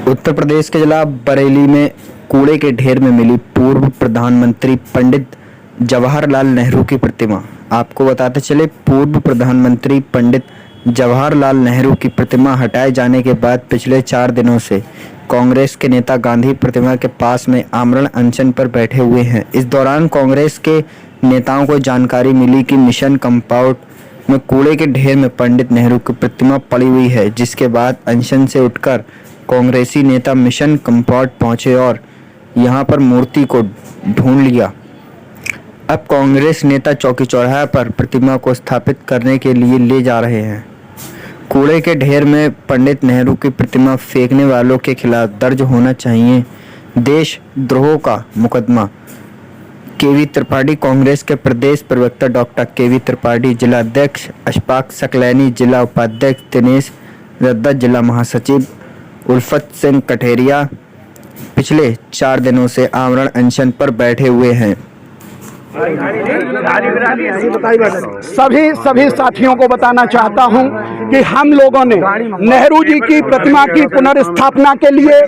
उत्तर प्रदेश के जिला बरेली में कूड़े के ढेर में मिली पूर्व प्रधानमंत्री पंडित जवाहरलाल नेहरू की प्रतिमा। आपको बताते चले, पूर्व प्रधानमंत्री पंडित जवाहरलाल नेहरू की प्रतिमा हटाए जाने के बाद पिछले 4 दिनों से कांग्रेस के नेता गांधी प्रतिमा के पास में आमरण अनशन पर बैठे हुए हैं। इस दौरान कांग्रेस के नेताओं को जानकारी मिली कि मिशन कंपाउंड में कूड़े के ढेर में पंडित नेहरू की प्रतिमा पड़ी हुई है, जिसके बाद अनशन से उठकर कांग्रेसी नेता मिशन कंपाउंड पहुंचे और यहां पर मूर्ति को ढूंढ लिया। अब कांग्रेस नेता चौकी चौराहे पर प्रतिमा को स्थापित करने के लिए ले जा रहे हैं। कूड़े के ढेर में पंडित नेहरू की प्रतिमा फेंकने वालों के खिलाफ दर्ज होना चाहिए देशद्रोह का मुकदमा। केवी त्रिपाठी, कांग्रेस के प्रदेश प्रवक्ता डॉक्टर केवी त्रिपाठी, जिला अध्यक्ष अशफाक सकलैनी, जिला उपाध्यक्ष दिनेश रद्दा, जिला महासचिव उल्फत सिंह कठेरिया पिछले 4 दिनों से आमरण अनशन पर बैठे हुए हैं। सभी साथियों को बताना चाहता हूं कि हम लोगों ने नेहरू जी की प्रतिमा की पुनर्स्थापना के लिए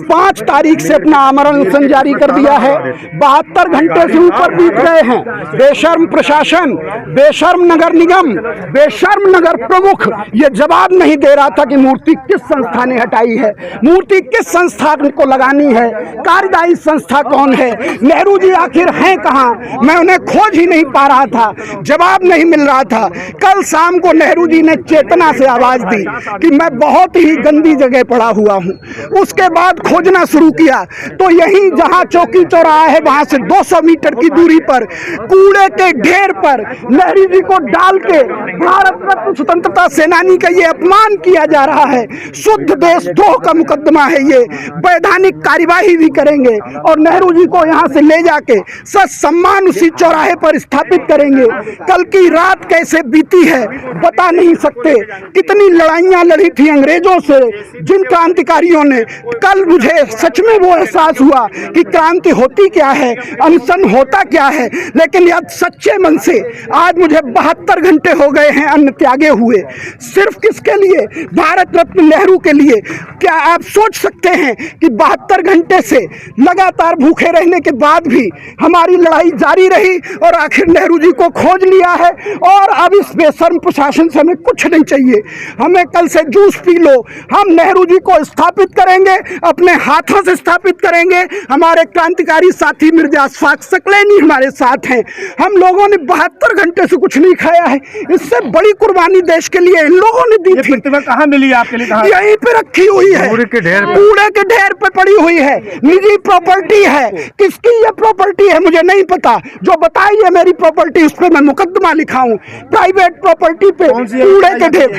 5 तारीख से अपना आमरण अनशन जारी कर दिया है। 72 घंटे से ऊपर बीत गए हैं। बेशर्म प्रशासन, बेशर्म नगर निगम, बेशर्म नगर प्रमुख ये जवाब नहीं दे रहा था कि मूर्ति किस संस्था ने हटाई है, मूर्ति किस संस्था को लगानी है, कार्यदायी संस्था कौन है, नेहरू जी आखिर हैं कहाँ। मैं उन्हें खोज ही नहीं पा रहा था, जवाब नहीं मिल रहा था। कल शाम को नेहरू जी ने चेतना से आवाज दी कि मैं बहुत ही गंदी जगह पड़ा हुआ हूं। उसके बाद खोजना शुरू किया तो यहीं जहां चौकी चौराहा है वहां से 200 मीटर की दूरी पर कूड़े के ढेर पर नेहरू जी को डाल के भारत रत्न स्वतंत्रता सेनानी का ये अपमान किया जा रहा है। शुद्ध देशद्रोह का मुकदमा है ये। वैधानिक कार्यवाही भी करेंगे और नेहरू जी को यहाँ से ले जाके सम्मान उसी चौराहे पर स्थापित करेंगे। कल की रात कैसे बीती है बता नहीं सकते। कितनी लड़ाइयां लड़ी थी अंग्रेजों से जिन क्रांतिकारियों ने। कल मुझे सच में वो एहसास हुआ कि क्रांति होती क्या है, अनशन होता क्या है। लेकिन यह सच्चे मन से आज मुझे 72 घंटे हो गए हैं अन्न त्यागे हुए। सिर्फ किसके लिए? भारत रत्न नेहरू के लिए। क्या आप सोच सकते हैं कि 72 घंटे से लगातार भूखे रहने के बाद भी हमारी लड़ाई जारी रही और आखिर नेहरू जी को खोज लिया है। और अब इस बेशर्म प्रशासन से हमें कुछ नहीं चाहिए। हमें कल से जूस पी लो, हम नेहरू जी को स्थापित करेंगे, अपने हाथों से स्थापित करेंगे। हमारे क्रांतिकारी साथी मिर्जा अशफाक सकलैनी हमारे साथ हैं। हम लोगों ने 72 घंटे से कुछ नहीं खाया है। इससे बड़ी कुर्बानी देश के लिए इन लोगों ने दी थी। प्रतिमा कहाँ मिली आपके लिए? यहीं पे रखी हुई है, कूड़े के ढेर पे पड़ी हुई है। निजी प्रॉपर्टी है। किसकी ये प्रॉपर्टी है मुझे नहीं पता। जो बताइए मेरी प्रॉपर्टी, उस पर मैं मुकदमा लिखाऊं। प्राइवेट प्रॉपर्टी पे कूड़े के ढेर,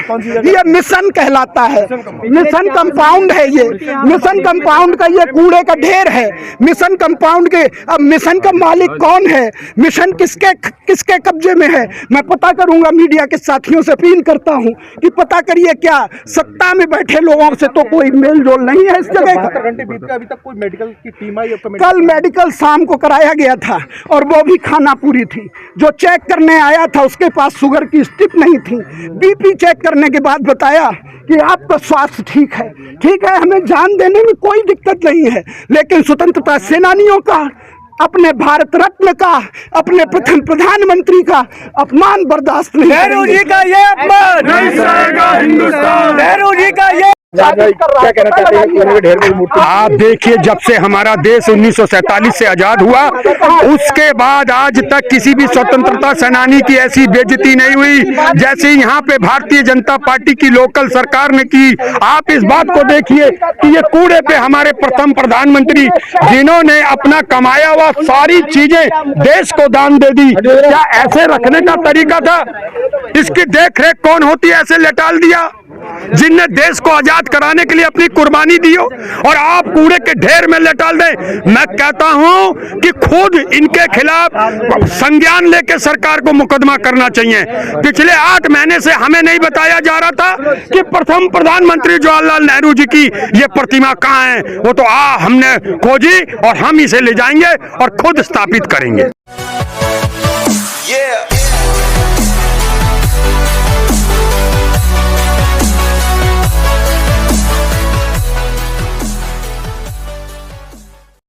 ये मिशन कहलाता है। मिशन कंपाउंड है ये। मिशन कंपाउंड का ये कूड़े का ढेर है। मिशन कंपाउंड के अब मिशन का मालिक कौन है, मिशन किसके कब्जे में है, मैं पता करूंगा। मीडिया के साथियों से अपील करता हूं कि पता करिए। क्या सत्ता में बैठे लोगों से तो कोई मेल जोल नहीं है इस जगह का। घंटे बीत गए, अभी तक कोई मेडिकल की टीम आई? कल मेडिकल शाम को कराया गया था और वो भी खाना पूरी थी। जो चेक करने आया था उसके पास शुगर की स्टिप नहीं थी। बीपी चेक करने के बाद बताया कि आपका स्वास्थ्य ठीक है। ठीक है, हमें जान देने में कोई दिक्कत नहीं है, लेकिन स्वतंत्रता सेनानियों का, अपने भारत रत्न का, अपने प्रथम प्रधानमंत्री का अपमान बर्दाश्त नहीं। नेहरू जी का ये अपमान नहीं सहेगा हिंदुस्तान। नेहरू जी का ये क्या कहना चाहते हैं? आप देखिए, जब से हमारा देश 1947 से आजाद हुआ उसके बाद आज तक किसी भी स्वतंत्रता सेनानी की ऐसी बेइज्जती नहीं हुई जैसे यहाँ पे भारतीय जनता पार्टी की लोकल सरकार ने की। आप इस बात को देखिए कि ये कूड़े पे हमारे प्रथम प्रधानमंत्री, जिन्होंने अपना कमाया हुआ सारी चीजें देश को दान दे दी, क्या ऐसे रखने का तरीका था? इसकी देखरेख कौन होती है? ऐसे लेटाल दिया जिनने देश को आजाद कराने के लिए अपनी कुर्बानी दी हो और आप कूड़े के ढेर में लेटाल दें। मैं कहता हूं कि खुद इनके खिलाफ संज्ञान लेके सरकार को मुकदमा करना चाहिए। पिछले 8 महीने से हमें नहीं बताया जा रहा था कि प्रथम प्रधानमंत्री जवाहरलाल नेहरू जी की ये प्रतिमा कहां है। वो तो हमने खोजी और हम इसे ले जाएंगे और खुद स्थापित करेंगे।